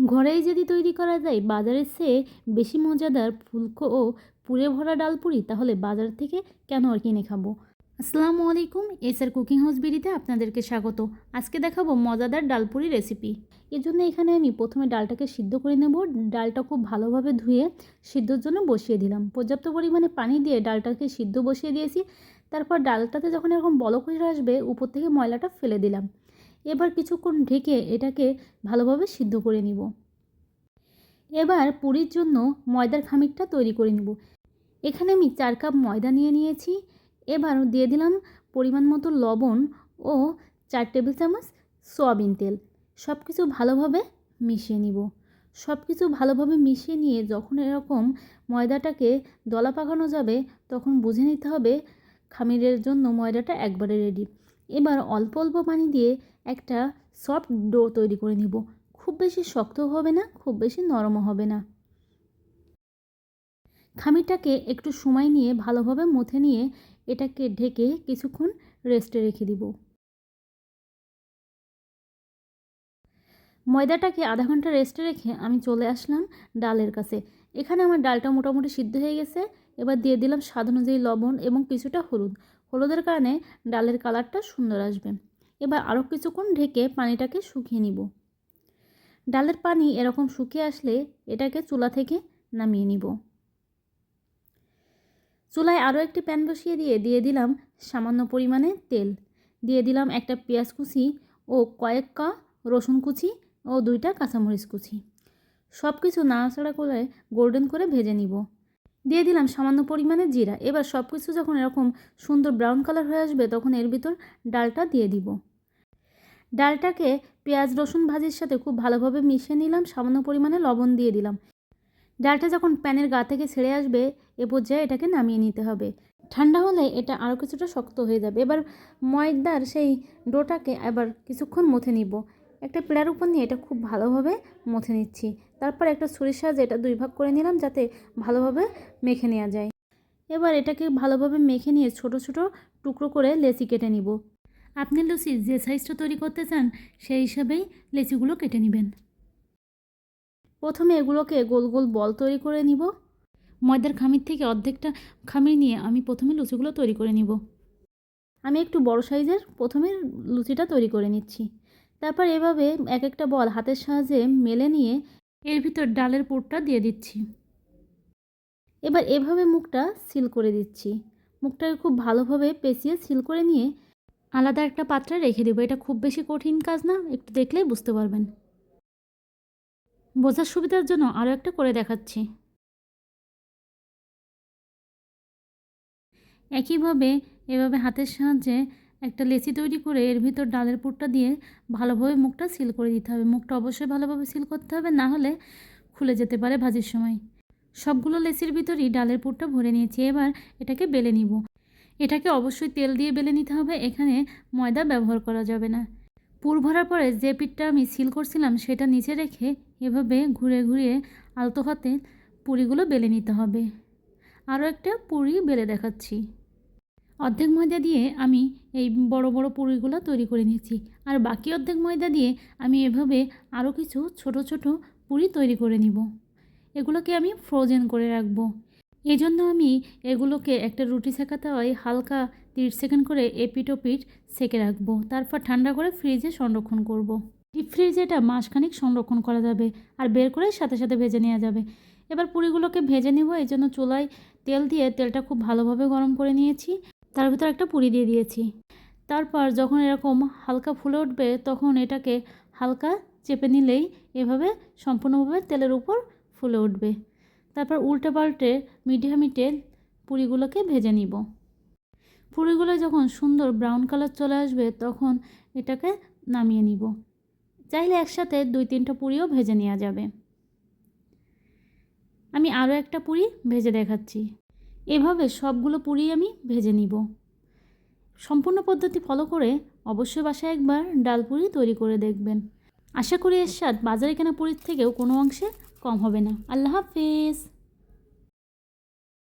ঘরেই যদি তৈরি করা যায় বাজারের চেয়ে বেশি মজাদার ফুলকো ও পুরে ভরা ডালপুরি, তাহলে বাজার থেকে কেন আর কিনে খাবো। আসসালামু আলাইকুম, এসআর কুকিং হাউস বিডিতে আপনাদেরকে স্বাগত। আজকে দেখাবো মজাদার ডালপুরি রেসিপি। এর জন্য এখানে আমি প্রথমে ডালটাকে সিদ্ধ করে নেব। ডালটা খুব ভালোভাবে ধুয়ে সিদ্ধর জন্য বসিয়ে দিলাম। পর্যাপ্ত পরিমাণে পানি দিয়ে ডালটাকে সিদ্ধ বসিয়ে দিয়েছি। তারপর ডালটাতে যখন এরকম বলক হয়ে আসবে, উপর থেকে ময়লাটা ফেলে দিলাম। এবার কিছুক্ষণ ঢেকে এটাকে ভালোভাবে সিদ্ধ করে নিব। এবার পুরির জন্য ময়দার খামিরটা তৈরি করে নিব। এখানে আমি 4 কাপ ময়দা নিয়েছি। এবার দিয়ে দিলাম পরিমাণ মতো লবণ ও 4 টেবিল চামচ সয়াবিন তেল। সব কিছু ভালোভাবে মিশিয়ে নিব। সব কিছু ভালোভাবে মিশিয়ে নিয়ে যখন এরকম ময়দাটাকে দলা পাকানো যাবে, তখন বুঝে নিতে হবে খামিরের জন্য ময়দাটা একবারে রেডি। এবার অল্প অল্প পানি দিয়ে একটা সফট ডো তৈরি করে নিব। খুব বেশি শক্তও হবে না, খুব বেশি নরমও হবে না। খামিরটাকে একটু সময় নিয়ে ভালোভাবে মথে নিয়ে এটাকে ঢেকে কিছুক্ষণ রেস্টে রেখে দিব। ময়দাটাকে আধা ঘন্টা রেস্টে রেখে আমি চলে আসলাম ডালের কাছে। এখানে আমার ডালটা মোটামুটি সিদ্ধ হয়ে গেছে। এবার দিয়ে দিলাম স্বাদ অনুযায়ী লবণ এবং কিছুটা হলুদ। হলুদের কারণে ডালের কালারটা সুন্দর আসবে। এবার আরও কিছুক্ষণ ঢেকে পানিটাকে শুকিয়ে নিব। ডালের পানি এরকম শুকিয়ে আসলে এটাকে চুলা থেকে নামিয়ে নিব। চুলায় আরও একটি প্যান বসিয়ে দিয়ে দিলাম সামান্য পরিমাণে তেল। দিয়ে দিলাম একটা পেঁয়াজ কুচি ও কয়েক কা রসুন কুচি ও 2টা কাঁচামরিচ কুচি। সব কিছু নাড়াচাড়া করে গোল্ডেন করে ভেজে নিব। দিয়ে দিলাম সামান্য পরিমাণে জিরা। এবার সব কিছু যখন এরকম সুন্দর ব্রাউন কালার হয়ে আসবে, তখন এর ভিতর ডালটা দিয়ে দিব। ডালটাকে পেঁয়াজ রসুন ভাজির সাথে খুব ভালোভাবে মিশিয়ে নিলাম। সামান্য পরিমাণে লবণ দিয়ে দিলাম। ডালটা যখন প্যানের গা থেকে ছেড়ে আসবে, এ পর্যায়ে এটাকে নামিয়ে নিতে হবে। ঠান্ডা হলে এটা আরও কিছুটা শক্ত হয়ে যাবে। এবার ময়দার সেই ডোটাকে এবার কিছুক্ষণ মথে নিব। একটা প্লেটের উপর নিয়ে এটা খুব ভালোভাবে মথে নিচ্ছি। তারপর একটা ছুরির সাহায্যে এটা 2 ভাগ করে নিলাম, যাতে ভালোভাবে মেখে নেওয়া যায়। এবার এটাকে ভালোভাবে মেখে নিয়ে ছোট ছোট টুকরো করে লেচি কেটে নিব। আপনি লুচি যে সাইজটা তৈরি করতে চান সেই হিসাবেই লেচিগুলো কেটে নেবেন। প্রথমে এগুলোকে গোল গোল বল তৈরি করে নিব। ময়দার খামির থেকে অর্ধেকটা খামির নিয়ে আমি প্রথমে লুচিগুলো তৈরি করে নিব। আমি একটু বড় সাইজের প্রথমে লুচিটা তৈরি করে নিচ্ছি। তারপর এভাবে এক একটা বল হাতের সাহায্যে মেলে নিয়ে এর ভিতর ডালের পুরটা দিয়ে দিচ্ছি। এবার এভাবে মুখটা সিল করে দিচ্ছি। মুখটাকে খুব ভালোভাবে পেঁচিয়ে সিল করে নিয়ে আলাদা একটা পাত্রে রেখে দেবো। এটা খুব বেশি কঠিন কাজ না, একটু দেখলেই বুঝতে পারবেন। বোঝার সুবিধার জন্য আরও একটা করে দেখাচ্ছি। একইভাবে এভাবে হাতের সাহায্যে একটা লেচি তৈরি করে এর ভিতর ডালের পুরটা দিয়ে ভালোভাবে মুখটা সিল করে দিতে হবে। মুখটা অবশ্যই ভালোভাবে সিল করতে হবে, না হলে খুলে যেতে পারে ভাজির সময়। সবগুলো লেচির ভিতরই ডালের পুরটা ভরে নিয়েছি। এবার এটাকে বেলে নিব। এটাকে অবশ্যই তেল দিয়ে বেলে নিতে হবে, এখানে ময়দা ব্যবহার করা যাবে না। পুর ভরার পরে যে পিঠটা আমি সিল করছিলাম সেটা নিচে রেখে এভাবে ঘুরে ঘুরিয়ে আলতো হাতে পুরিগুলো বেলে নিতে হবে। আরও একটা পুরি বেলে দেখাচ্ছি। অর্ধেক ময়দা দিয়ে আমি এই বড় বড় পুরিগুলো তৈরি করে নিয়েছি। আর বাকি অর্ধেক ময়দা দিয়ে আমি এভাবে আরও কিছু ছোট ছোট পুরি তৈরি করে নিব। এগুলোকে আমি ফ্রোজেন করে রাখবো। এই জন্য আমি এগুলোকে একটা রুটি সেঁকাতে হয় হালকা 30 সেকেন্ড করে এপিট ওপিট সেঁকে রাখবো। তারপর ঠান্ডা করে ফ্রিজে সংরক্ষণ করব। ডিপ ফ্রিজে এটা মাসখানেক সংরক্ষণ করা যাবে, আর বের করে সাথে সাথে ভেজে নেওয়া যাবে। এবার পুরিগুলোকে ভেজে নেব। এই জন্য চুলায় তেল দিয়ে তেলটা খুব ভালোভাবে গরম করে নিয়েছি। তার ভিতর একটা পুরি দিয়ে দিয়েছি। তারপর যখন এরকম হালকা ফুলে উঠবে, তখন এটাকে হালকা চেপে নিলেই এভাবে সম্পূর্ণভাবে তেলের উপর ফুলে উঠবে। তারপর উল্টে পাল্টে মিডিয়াম হিটে পুরিগুলোকে ভেজে নিব। পুরিগুলো যখন সুন্দর ব্রাউন কালার চলে আসবে, তখন এটাকে নামিয়ে নিব। চাইলে একসাথে 2-3টা পুরিও ভেজে নেওয়া যাবে। আমি আরও একটা পুরি ভেজে দেখাচ্ছি। এভাবে সবগুলো পুরি আমি ভেজে নিব। সম্পূর্ণ পদ্ধতি ফলো করে অবশ্যই বাসায় একবার ডাল পুরি তৈরি করে দেখবেন। আশা করি এর স্বাদ বাজারে কেনা পুরির থেকেও কোনো অংশে কম হবে না। আল্লাহ হাফেজ।